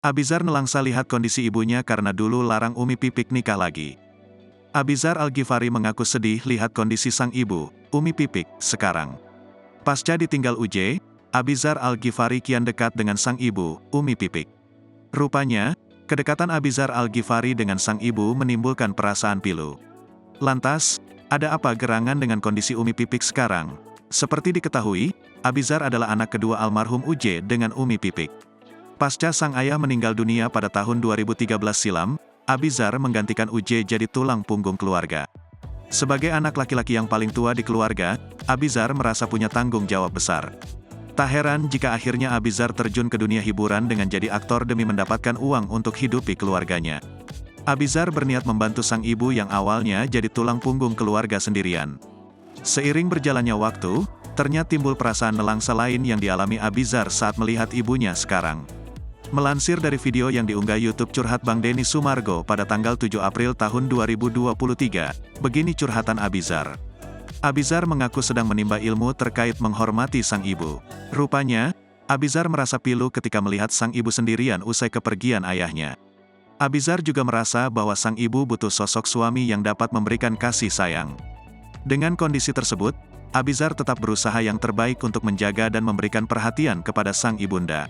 Abizar nelangsa lihat kondisi ibunya karena dulu larang Umi Pipik nikah lagi. Abizar Al-Ghifari mengaku sedih lihat kondisi sang ibu, Umi Pipik, sekarang. Pasca ditinggal Uje, Abizar Al-Ghifari kian dekat dengan sang ibu, Umi Pipik. Rupanya, kedekatan Abizar Al-Ghifari dengan sang ibu menimbulkan perasaan pilu. Lantas, ada apa gerangan dengan kondisi Umi Pipik sekarang? Seperti diketahui, Abizar adalah anak kedua almarhum Uje dengan Umi Pipik. Pasca sang ayah meninggal dunia pada tahun 2013 silam, Abizar menggantikan Uje jadi tulang punggung keluarga. Sebagai anak laki-laki yang paling tua di keluarga, Abizar merasa punya tanggung jawab besar. Tak heran jika akhirnya Abizar terjun ke dunia hiburan dengan jadi aktor demi mendapatkan uang untuk hidupi keluarganya. Abizar berniat membantu sang ibu yang awalnya jadi tulang punggung keluarga sendirian. Seiring berjalannya waktu, ternyata timbul perasaan nelangsa lain yang dialami Abizar saat melihat ibunya sekarang. Melansir dari video yang diunggah YouTube curhat Bang Denny Sumargo pada tanggal 7 April tahun 2023, begini curhatan Abizar. Abizar mengaku sedang menimba ilmu terkait menghormati sang ibu. Rupanya, Abizar merasa pilu ketika melihat sang ibu sendirian usai kepergian ayahnya. Abizar juga merasa bahwa sang ibu butuh sosok suami yang dapat memberikan kasih sayang. Dengan kondisi tersebut, Abizar tetap berusaha yang terbaik untuk menjaga dan memberikan perhatian kepada sang ibunda.